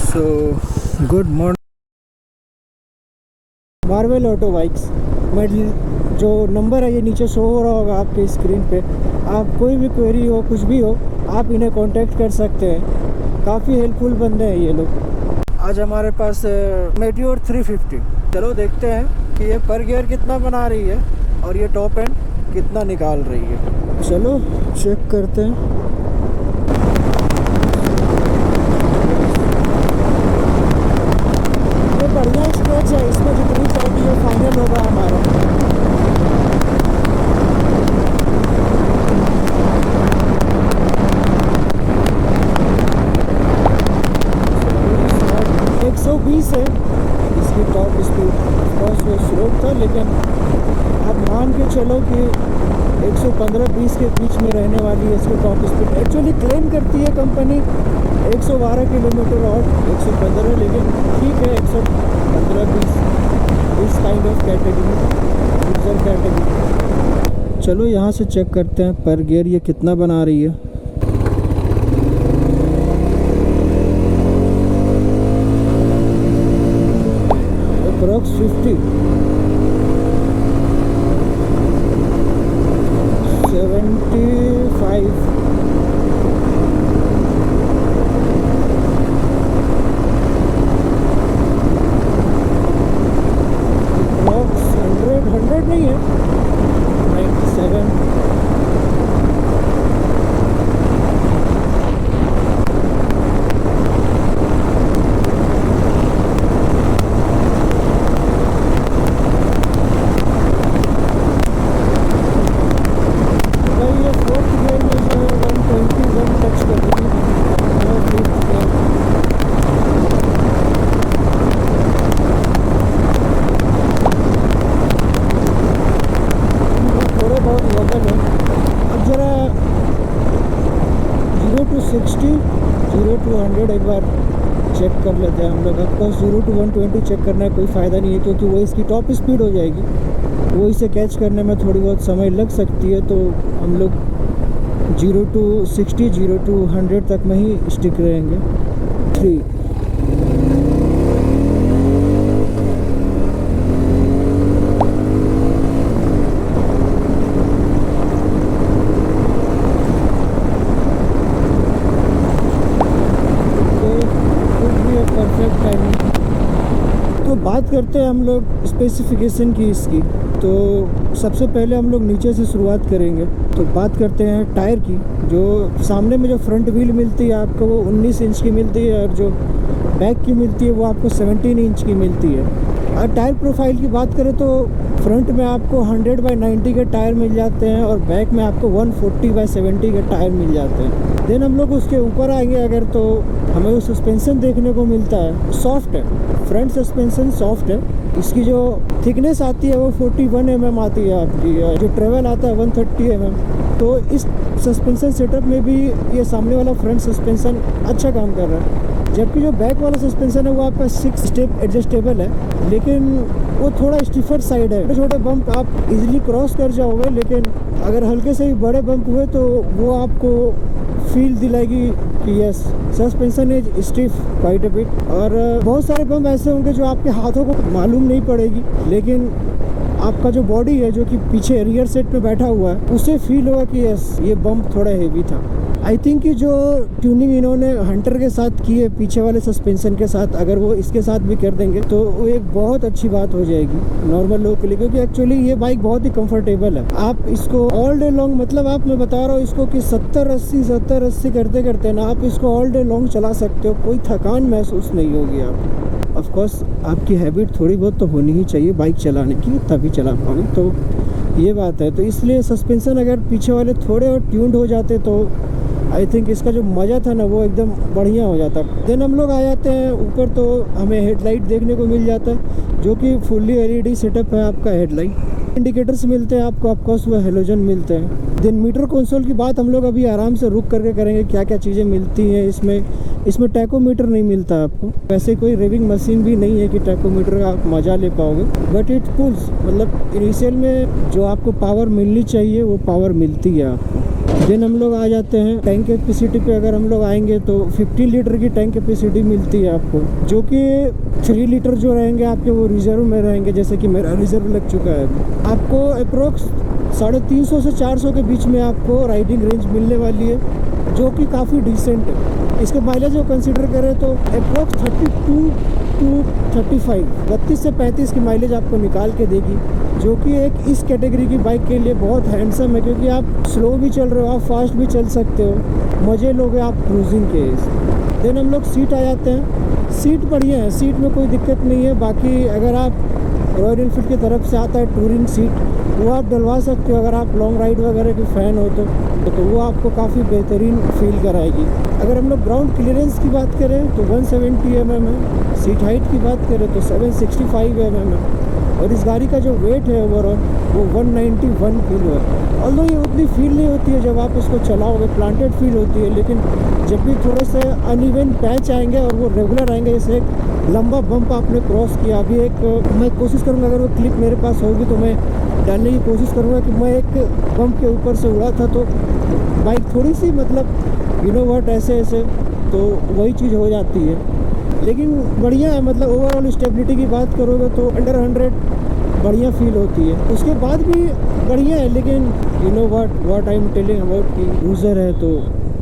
So good morning marvel auto bikes. मैं जो number है ये नीचे शो हो रहा होगा आपके स्क्रीन पे। आप कोई भी क्वेरी हो, कुछ भी हो, आप इन्हें कांटेक्ट कर सकते हैं। काफ़ी हेल्पफुल बंदे हैं ये लोग। आज हमारे पास मेटियोर 350। चलो देखते हैं कि ये पर गियर कितना बना रही है और ये टॉप एंड कितना निकाल रही है। चलो चेक करते हैं। ये बढ़िया स्ट्रेच है, इसमें जितनी चौड़ी है फाइनल होगा हमारा। एक 120 है इसकी टॉप स्पीड। ऑफकोर्स वो स्लो था, लेकिन अब मान के चलो कि 115-20 के बीच में रहने वाली है इसकी टॉप स्पीड। एक्चुअली क्लेम करती है कंपनी 112 किलोमीटर और 115, लेकिन ठीक है 115-20 इस kind of category, user category. चलो यहाँ से चेक करते हैं पर गियर ये कितना बना रही है। अप्रॉक्स 50, 75, अप्रॉक्स 100 नहीं है, 97। एक बार चेक कर लेते हैं हम लोग। ऑफकोर्स 0 to 120 चेक करना है, कोई फ़ायदा नहीं है, क्योंकि वो इसकी टॉप स्पीड हो जाएगी। वो इसे कैच करने में थोड़ी बहुत समय लग सकती है, तो हम लोग 0 to 60, 0 to 100 तक में ही स्टिक रहेंगे। 3 परफेक्ट टाइमिंग। तो बात करते हैं हम लोग स्पेसिफिकेशन की इसकी। तो सबसे पहले हम लोग नीचे से शुरुआत करेंगे। तो बात करते हैं टायर की। जो सामने में जो फ्रंट व्हील मिलती है आपको वो 19 इंच की मिलती है, और जो बैक की मिलती है वो आपको 17 इंच की मिलती है। और टायर प्रोफाइल की बात करें तो फ्रंट में आपको 100/90 के टायर मिल जाते हैं, और बैक में आपको 140/70 के टायर मिल जाते हैं। देन हम लोग उसके ऊपर आएंगे अगर, तो हमें वो सस्पेंसन देखने को मिलता है, सॉफ्ट है। फ्रंट सस्पेंसन सॉफ्ट है। इसकी जो थिकनेस आती है वो 41 mm आती है आपकी, जो ट्रेवल आता है 130 mm। तो इस सस्पेंसन सेटअप में भी ये सामने वाला फ्रंट सस्पेंसन अच्छा काम कर रहा है। जबकि जो बैक वाला सस्पेंसन है वो आपका 6 स्टेप एडजस्टेबल है, लेकिन वो थोड़ा स्टिफर साइड है। छोटे छोटे बम्प आप इजीली क्रॉस कर जाओगे, लेकिन अगर हल्के से भी बड़े बम्प हुए तो वो आपको फील दिलाएगी कि yes suspension is stiff quite a bit. और बहुत सारे बम्प ऐसे होंगे जो आपके हाथों को मालूम नहीं पड़ेगी, लेकिन आपका जो बॉडी है जो कि पीछे रियर सेट पे बैठा हुआ है उसे फील होगा कि यस ये बम्प थोड़ा हेवी था। आई थिंक कि जो ट्यूनिंग इन्होंने हंटर के साथ की है पीछे वाले सस्पेंशन के साथ, अगर वो इसके साथ भी कर देंगे तो वो एक बहुत अच्छी बात हो जाएगी नॉर्मल लोगों के लिए, क्योंकि एक्चुअली ये बाइक बहुत ही कंफर्टेबल है। आप इसको ऑल डे लॉन्ग, मतलब आप, मैं बता रहा हूँ इसको कि 70-80 करते करते ना आप इसको ऑल डे लॉन्ग चला सकते हो, कोई थकान महसूस नहीं होगी आपको। ऑफ कोर्स आपकी हैबिट थोड़ी बहुत तो होनी ही चाहिए बाइक चलाने की, तभी चला पाओगे, तो ये बात है। तो इसलिए सस्पेंशन अगर पीछे वाले थोड़े और ट्यून्ड हो जाते तो आई थिंक इसका जो मज़ा था ना वो एकदम बढ़िया हो जाता। देन हम लोग आ जाते हैं ऊपर, तो हमें हेडलाइट देखने को मिल जाता है, जो कि फुल्ली LED सेटअप है आपका हेडलाइट। इंडिकेटर्स मिलते हैं आपको, ऑफकोर्स वो हेलोजन मिलते हैं। देन मीटर कंसोल की बात हम लोग अभी आराम से रुक करके करेंगे, क्या क्या चीज़ें मिलती हैं इसमें टैकोमीटर नहीं मिलता आपको। वैसे कोई रेविंग मशीन भी नहीं है कि टैकोमीटर का आप मज़ा ले पाओगे, बट इट पुल्स, मतलब इनिशियल में जो आपको पावर मिलनी चाहिए वो पावर मिलती है आपको। देन हम लोग आ जाते हैं टैंक कैपेसिटी पे। अगर हम लोग आएंगे तो 15 लीटर की टैंक कैपेसिटी मिलती है आपको, जो कि 3 लीटर जो रहेंगे आपके वो रिजर्व में रहेंगे, जैसे कि मेरा रिजर्व लग चुका है अभी। आपको अप्रोक्स 350 से 400 के बीच में आपको राइडिंग रेंज मिलने वाली है, जो कि काफ़ी डिसेंट है। इसके माइलेज को कंसिडर करें तो अप्रोक्स 32 टू 35 32 से 35 की माइलेज आपको निकाल के देगी, जो कि एक इस कैटेगरी की बाइक के लिए बहुत हैंडसम है, क्योंकि आप स्लो भी चल रहे हो, आप फास्ट भी चल सकते हो, मज़े लोगे आप क्रूजिंग के। देन हम लोग सीट आ जाते हैं। सीट बढ़िया है, सीट में कोई दिक्कत नहीं है। बाकी अगर आप रॉयल एनफील्ड की तरफ से आता है टूरिंग सीट, वो आप डलवा सकते हो अगर आप लॉन्ग राइड वगैरह के फ़ैन हो तो वो आपको काफ़ी बेहतरीन फील कराएगी। अगर हम लोग ग्राउंड क्लियरेंस की बात करें तो 170 mm है। सीट हाइट की बात करें तो 765 mm है। और इस गाड़ी का जो वेट है ओवरऑल वो 191 किलो है। ऑल्दो ये उतनी फील नहीं होती है जब आप इसको चलाओगे, प्लांटेड फील होती है, लेकिन जब भी थोड़े से अनइवन पैच आएंगे और वो रेगुलर आएंगे, जैसे एक लंबा बम्प आपने क्रॉस किया, अभी एक मैं कोशिश करूँगा अगर वो क्लिप मेरे पास होगी तो मैं डालने की कोशिश करूँगा कि मैं एक बम्प के ऊपर से उड़ा था, तो बाइक थोड़ी सी मतलब यू नो व्हाट ऐसे तो वही चीज़ हो जाती है। लेकिन बढ़िया है, मतलब ओवरऑल स्टेबिलिटी की बात करोगे तो अंडर 100 बढ़िया फील होती है। उसके बाद भी बढ़िया है, लेकिन you know what I am telling about कि क्रूज़र है तो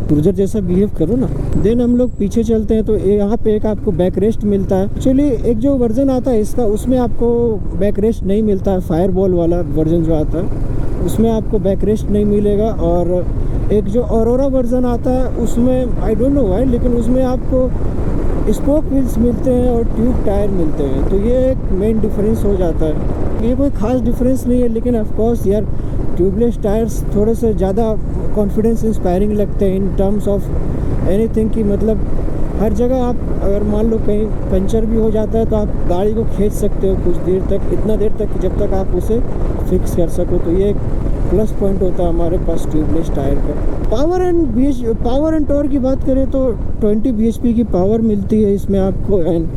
क्रूज़र जैसा बिहेव करो ना। देन हम लोग पीछे चलते हैं तो यहाँ पे एक आपको बैक रेस्ट मिलता है। एक्चुअली एक जो वर्जन आता है इसका, उसमें आपको बैक रेस्ट नहीं मिलता है। फायरबॉल वाला वर्जन जो आता है उसमें आपको बैक रेस्ट नहीं मिलेगा। और एक जो ऑरोरा वर्जन आता है उसमें आई डोंट नो व्हाई, लेकिन उसमें आपको स्पोक व्हील्स मिलते हैं और ट्यूब टायर मिलते हैं। तो ये एक मेन डिफरेंस हो जाता है। ये कोई ख़ास डिफरेंस नहीं है, लेकिन ऑफ कोर्स यार ट्यूबलेस टायर्स थोड़े से ज़्यादा कॉन्फिडेंस इंस्पायरिंग लगते हैं इन टर्म्स ऑफ एनीथिंग की। मतलब हर जगह आप अगर मान लो कहीं पंचर भी हो जाता है तो आप गाड़ी को खींच सकते हो कुछ देर तक, इतना देर तक जब तक आप उसे फिक्स कर सको। तो ये एक प्लस पॉइंट होता है हमारे पास ट्यूबलेस टायर का। पावर एंड टॉर्क की बात करें तो 20 bhp की पावर मिलती है इसमें आपको, and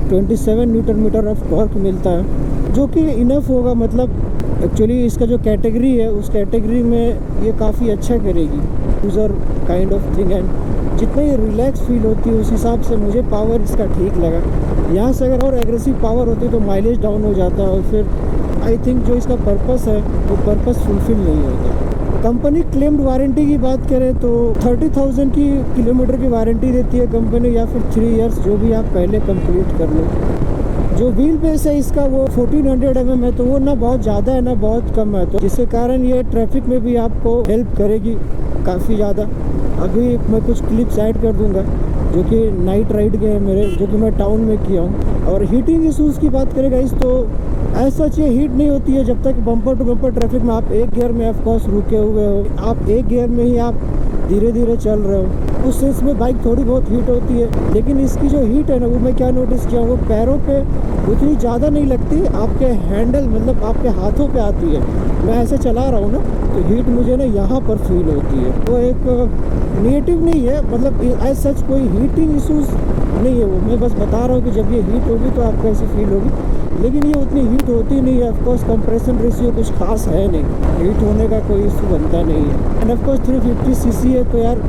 27 newton metre of torque मिलता है, जो कि इनफ होगा। मतलब एक्चुअली इसका जो कैटेगरी है उस कैटेगरी में ये काफ़ी अच्छा करेगी, cruiser kind of thing. And जितना ये रिलैक्स फील होती है उस हिसाब से मुझे पावर इसका ठीक लगा। यहाँ से अगर और एग्रेसिव पावर होती तो माइलेज डाउन हो जाता है और फिर आई थिंक जो इसका पर्पस है वो पर्पस फुलफिल नहीं होता। कंपनी क्लेम्ड वारंटी की बात करें तो 30,000 की किलोमीटर की वारंटी देती है कंपनी, या फिर 3 इयर्स जो भी आप पहले कंप्लीट कर लो। जो व्हील बेस है इसका वो 1400 mm है, तो वो ना बहुत ज़्यादा है ना बहुत कम है, तो जिसके कारण ये ट्रैफिक में भी आपको हेल्प करेगी काफ़ी ज़्यादा। अभी मैं कुछ क्लिप्स ऐड कर दूंगा जो कि नाइट राइड के हैं मेरे, जो कि मैं टाउन में किया हूँ। और हीटिंग इशूज़ की बात करेगा इस तो ऐसा ये हीट नहीं होती है जब तक बम्पर टू बम्पर ट्रैफिक में आप एक गियर में ऑफ कोर्स रुके हुए हो, आप एक गियर में ही आप धीरे धीरे चल रहे हो, उस सेंस में बाइक थोड़ी बहुत हीट होती है। लेकिन इसकी जो हीट है ना वो मैं क्या नोटिस किया, वो पैरों पे उतनी ज़्यादा नहीं लगती, आपके हैंडल मतलब आपके हाथों पे आती है। मैं ऐसे चला रहा हूँ ना तो हीट मुझे ना यहाँ पर फील होती है। वो एक नेगेटिव नहीं है, मतलब एज सच कोई हीटिंग इशूज़ नहीं है वो, मैं बस बता रहा हूँ कि जब ये हीट होगी तो आपको ऐसी फील होगी, लेकिन ये उतनी हीट होती नहीं है। ऑफकोर्स कंप्रेशन रेशियो कुछ खास है नहीं, हीट होने का कोई इशू बनता नहीं है। एंड ऑफकोर्स 350 सीसी है, तो यार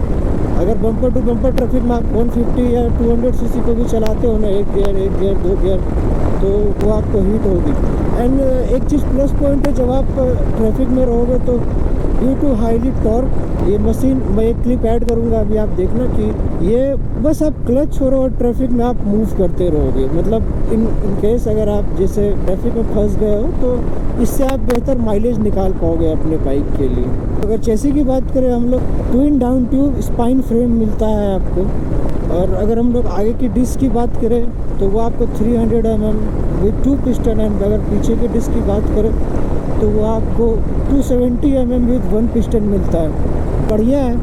अगर बम्पर टू बम्पर ट्रैफिक में आप 150 या 200 सीसी को भी चलाते हो ना, एक गियर 2 गियर, तो वो आपको हीट होगी। एंड एक चीज़ प्लस पॉइंट है, जब आप ट्रैफिक में रहोगे तो ड्यू टू हाईली टॉर्क ये मशीन, मैं एक क्लिप ऐड करूँगा अभी आप देखना कि ये बस आप क्लच छोड़ो और ट्रैफिक में आप मूव करते रहोगे। मतलब इन केस अगर आप जैसे ट्रैफिक में फंस गए हो तो इससे आप बेहतर माइलेज निकाल पाओगे अपने बाइक के लिए। अगर चेसी की बात करें हम लोग, twin down tube spine frame मिलता है आपको। और अगर हम लोग आगे की डिस्क की बात करें तो वो आपको 300 mm विद 2 पिस्टन, एंड अगर पीछे की डिस्क की बात करें तो वो आपको 270 mm विद 1 पिस्टन मिलता है। बढ़िया है,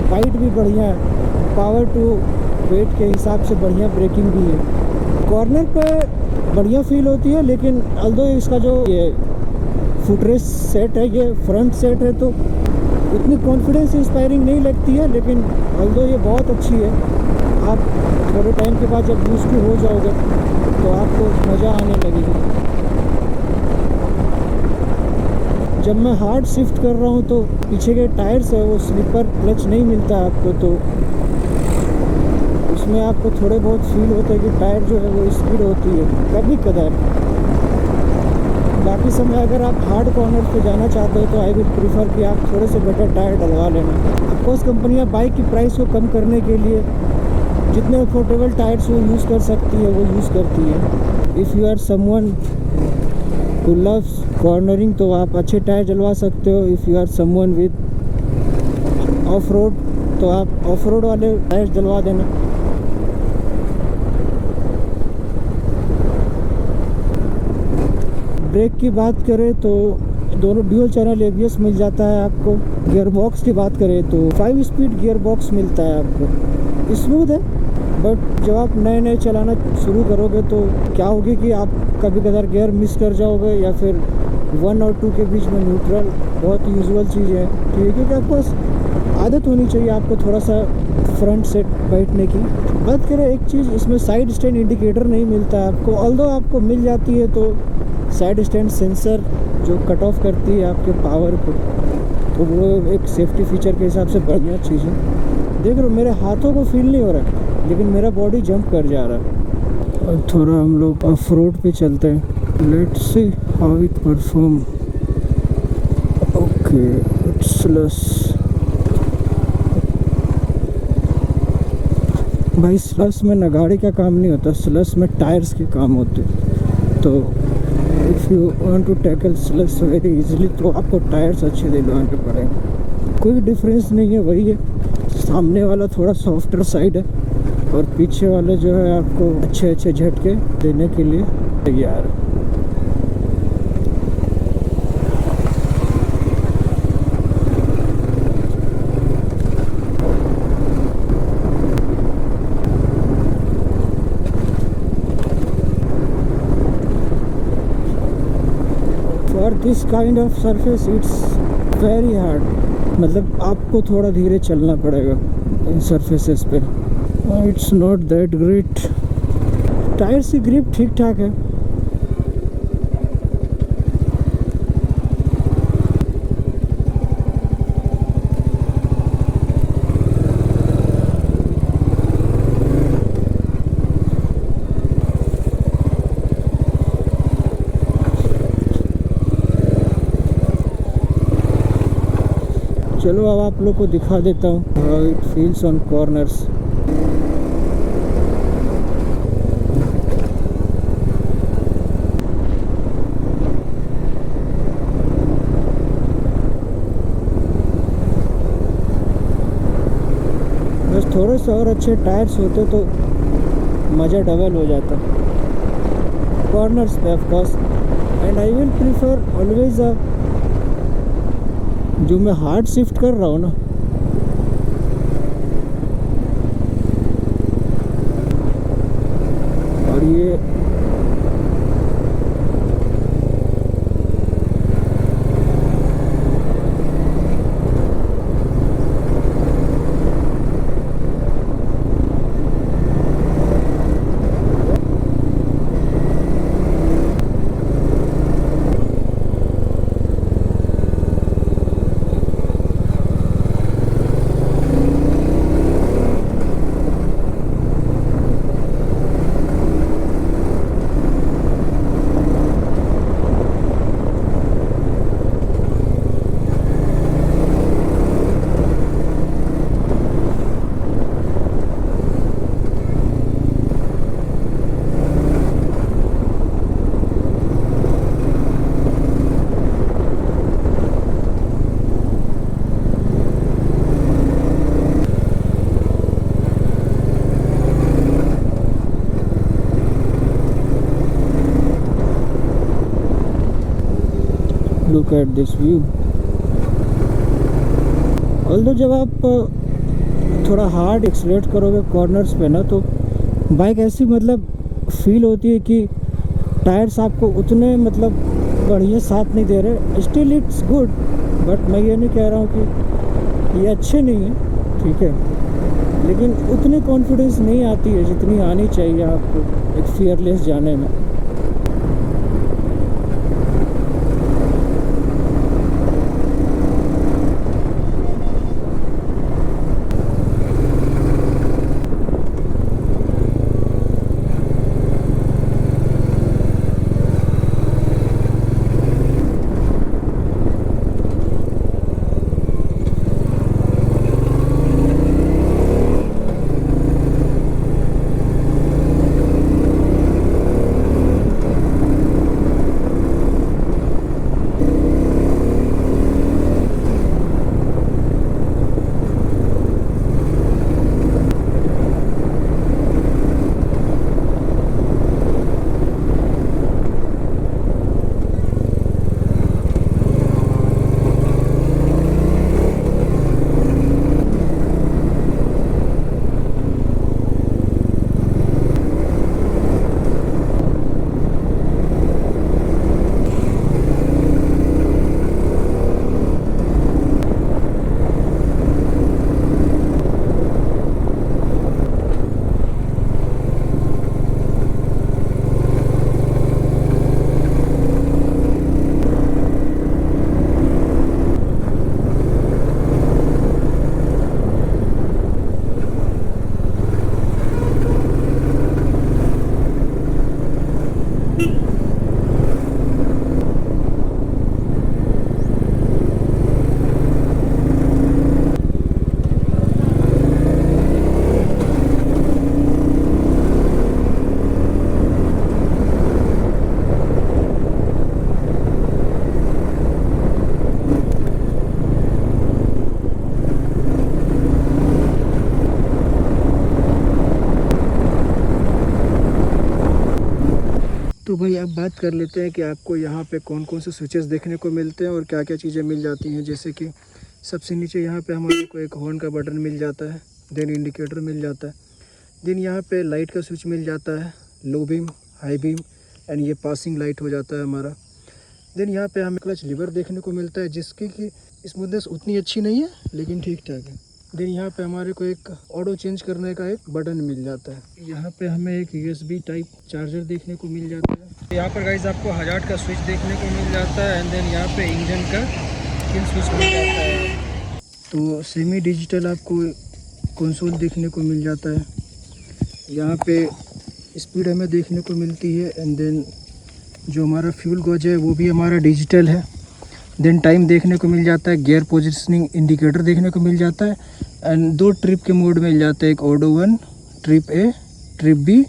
वाइट भी बढ़िया है, पावर टू वेट के हिसाब से बढ़िया ब्रेकिंग भी है। कॉर्नर पे बढ़िया फील होती है, लेकिन अल्दो इसका जो ये फुटरेस्ट सेट है, ये फ्रंट सेट है, तो उतनी कॉन्फिडेंस इंस्पायरिंग नहीं लगती है। लेकिन अल्दो ये बहुत अच्छी है, आप थोड़े टाइम के बाद जब यूज़ टू हो जाओगे तो आपको मज़ा आने लगेगा। जब मैं हार्ड शिफ्ट कर रहा हूँ तो पीछे के टायर्स है वो स्लिपर क्लच नहीं मिलता आपको, तो उसमें आपको थोड़े बहुत फील होता है कि टायर जो है वो स्पीड होती है कभी कदार। बाकी समय अगर आप हार्ड कॉर्नर पे जाना चाहते हो तो आई विल प्रीफर कि आप थोड़े से बेटर टायर डलवा लेना। ऑफकोर्स कंपनियाँ बाइक की प्राइस को कम करने के लिए जितने अफोर्डेबल टायर्स वो यूज़ कर सकती है वो यूज़ करती है। If you are someone who loves cornering तो आप अच्छे टायर डलवा सकते हो। If you are someone with off road तो आप ऑफ रोड वाले टायर्स डलवा देना। ब्रेक की बात करें तो दोनों ड्यूल चैनल एबीएस मिल जाता है आपको। गियर बॉक्स की बात करें तो 5 स्पीड गियर बॉक्स मिलता है आपको। स्मूथ है, बट जब आप नए नए चलाना शुरू करोगे तो क्या होगी कि आप कभी कभार गियर मिस कर जाओगे या फिर 1 और 2 के बीच में न्यूट्रल बहुत यूजुअल चीज़ है, ठीक है, क्योंकि आपको आदत होनी चाहिए आपको थोड़ा सा फ्रंट से बैठने की। बात करें एक चीज़, इसमें साइड स्टैंड इंडिकेटर नहीं मिलता है आपको, ऑल्दो आपको मिल जाती है तो साइड स्टैंड सेंसर जो कट ऑफ करती है आपके पावर को, तो वो एक सेफ्टी फीचर के हिसाब से बढ़िया चीज़ है। देख रहे हो मेरे हाथों को फील नहीं हो रहा है लेकिन मेरा बॉडी जंप कर जा रहा है। और थोड़ा हम लोग ऑफ रोड पे चलते हैं। Let's see how it perform. Okay, it's less. भाई स्लस में ना गाड़ी का काम नहीं होता, स्लस में टायर्स के काम होते। तो if you want to tackle slush very easily तो आपको टायर्स अच्छे दिलवाने पड़ेंगे। कोई डिफरेंस नहीं है, वही है, सामने वाला थोड़ा सॉफ्टर साइड है और पीछे वाले जो है आपको अच्छे अच्छे झटके देने के लिए तैयार है। For this kind of surface it's very hard, मतलब आपको थोड़ा धीरे चलना पड़ेगा इन सरफेसेस पे। It's not that great. Tyres की ग्रिप ठीक ठाक है। चलो अब आप लोग को दिखा देता हूँ how it feels on corners. बस थोड़े से और अच्छे टायर्स होते तो मज़ा डबल हो जाता कॉर्नर्स पे of course. And I will prefer always जो मैं हार्ड शिफ्ट कर रहा हूँ ना, और ये look at this view. Although जब आप थोड़ा हार्ड एक्सलेट करोगे कॉर्नर्स पे ना तो बाइक ऐसी मतलब फील होती है कि टायर्स आपको उतने मतलब बढ़िया साथ नहीं दे रहे। स्टिल इट्स गुड, बट मैं ये नहीं कह रहा हूँ कि ये अच्छे नहीं है, ठीक है, लेकिन उतनी कॉन्फिडेंस नहीं आती है जितनी आनी चाहिए आपको एक फियरलेस जाने में। तो भाई अब बात कर लेते हैं कि आपको यहाँ पे कौन कौन से स्विचेस देखने को मिलते हैं और क्या क्या चीज़ें मिल जाती हैं। जैसे कि सबसे नीचे यहाँ पे हमारे को एक हॉर्न का बटन मिल जाता है, देन इंडिकेटर मिल जाता है, देन यहाँ पे लाइट का स्विच मिल जाता है, low beam, high beam and ये पासिंग लाइट हो जाता है हमारा। देन यहाँ पे हमें क्लच लीवर देखने को मिलता है जिसकी कि स्मूथनेस उतनी अच्छी नहीं है लेकिन ठीक ठाक है। देन यहाँ पे हमारे को एक ऑटो चेंज करने का एक बटन मिल जाता है। यहाँ पे हमें एक USB टाइप चार्जर देखने को मिल जाता है। यहाँ पर गाइस आपको हजार्ड का स्विच देखने को मिल जाता है एंड देन यहाँ पे इंजन का किल स्विच मिल जाता है। तो सेमी डिजिटल आपको कंसोल देखने को मिल जाता है। यहाँ पे स्पीड हमें देखने को मिलती है एंड देन जो हमारा फ्यूल गॉज है वो भी हमारा डिजिटल है। देन टाइम देखने को मिल जाता है, गियर पोजिशनिंग इंडिकेटर देखने को मिल जाता है एंड 2 ट्रिप के मोड मिल जाते हैं, एक odo 1, trip A, trip B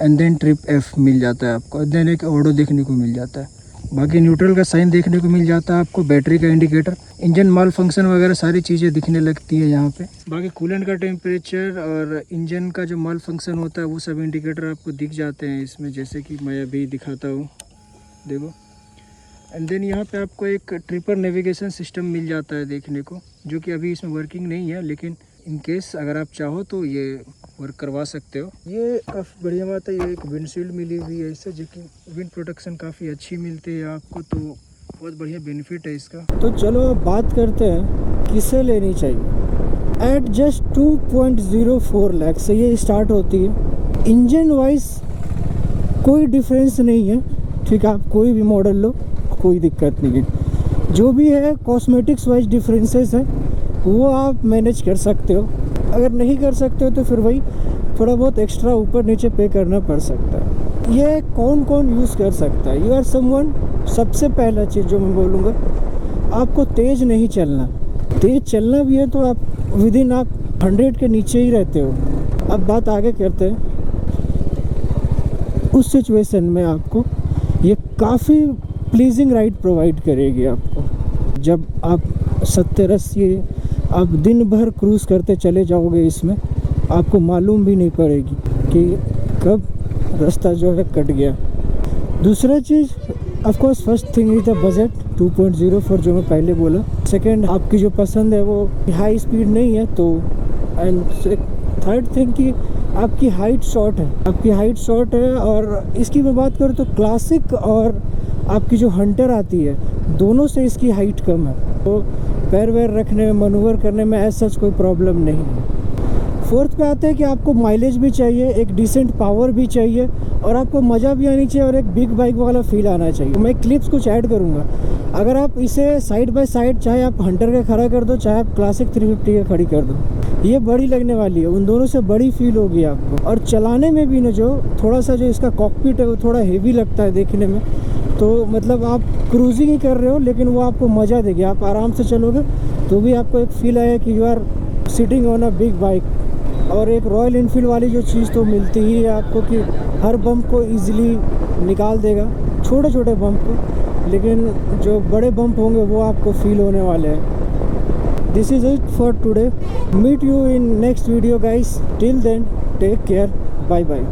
and then trip F मिल जाता है आपको। देन एक ऑडो देखने को मिल जाता है। बाकी न्यूट्रल का साइन देखने को मिल जाता है आपको, बैटरी का इंडिकेटर, इंजन माल फंक्शन वगैरह सारी चीज़ें दिखने लगती है यहाँ पे। बाकी कूलेंट का टेम्परेचर और इंजन का जो माल फंक्शन होता है वो सब इंडिकेटर आपको दिख जाते हैं इसमें, जैसे कि मैं अभी दिखाता हूँ, देखो। एंड देन यहाँ पे आपको एक ट्रिपर नेविगेशन सिस्टम मिल जाता है देखने को, जो कि अभी इसमें वर्किंग नहीं है, लेकिन इन केस अगर आप चाहो तो ये वर्क करवा सकते हो। ये काफ़ी बढ़िया बात है। ये एक विंडशील्ड मिली हुई है इससे, जो कि विंड प्रोटेक्शन काफ़ी अच्छी मिलती है आपको, तो बहुत बढ़िया बेनिफिट है इसका। तो चलो अब बात करते हैं किसे लेनी चाहिए। एट जस्ट 2.04 लाख से ये स्टार्ट होती है। इंजन वाइज कोई डिफरेंस नहीं है, ठीक है, आप कोई भी मॉडल लो कोई दिक्कत नहीं है। जो भी है कॉस्मेटिक्स वाइज डिफरेंसेस है वो आप मैनेज कर सकते हो। अगर नहीं कर सकते हो तो फिर वही थोड़ा बहुत एक्स्ट्रा ऊपर नीचे पे करना पड़ सकता है। ये कौन कौन यूज़ कर सकता है? यू आर समवन, सबसे पहला चीज़ जो मैं बोलूँगा, आपको तेज़ नहीं चलना। तेज़ चलना भी है तो आप विद इन आप 100 के नीचे ही रहते हो। अब बात आगे करते हैं। उस सिचुएशन में आपको ये काफ़ी प्लीजिंग राइड प्रोवाइड करेगी आपको। जब आप 70-80 आप दिन भर क्रूज़ करते चले जाओगे इसमें, आपको मालूम भी नहीं पड़ेगी कि कब रास्ता जो है कट गया। दूसरा चीज़ of course first thing is the budget 2.04 जो मैं पहले बोला। सेकंड, आपकी जो पसंद है वो हाई स्पीड नहीं है तो, एंड थर्ड थिंग कि आपकी हाइट शॉर्ट है, आपकी हाइट शॉर्ट है। और इसकी मैं बात करूँ तो क्लासिक और आपकी जो हंटर आती है दोनों से इसकी हाइट कम है, तो पैर वैर रखने में, मनूवर करने में ऐसा कोई प्रॉब्लम नहीं है। फोर्थ पे आते हैं कि आपको माइलेज भी चाहिए, एक डिसेंट पावर भी चाहिए और आपको मज़ा भी आनी चाहिए और एक बिग बाइक वाला फील आना चाहिए। मैं क्लिप्स कुछ ऐड करूँगा। अगर आप इसे साइड बाय साइड, चाहे आप हंटर का खड़ा कर दो, चाहे आप क्लासिक 350 का खड़ी कर दो, ये बड़ी लगने वाली है। उन दोनों से बड़ी फील होगी आपको। और चलाने में भी ना जो थोड़ा सा जो इसका कॉकपिट है वो थोड़ा हेवी लगता है देखने में, तो मतलब आप क्रूजिंग ही कर रहे हो लेकिन वो आपको मज़ा देगी। आप आराम से चलोगे तो भी आपको एक फील आएगा कि you are sitting on a big bike. और एक रॉयल इनफील्ड वाली जो चीज़ तो मिलती ही है आपको कि हर बम्प को ईजिली निकाल देगा, छोटे छोटे बम्प को, लेकिन जो बड़े बम्प होंगे वो आपको फील होने वाले हैं। This is it for today. Meet you in next video guys. Till then take care, bye bye.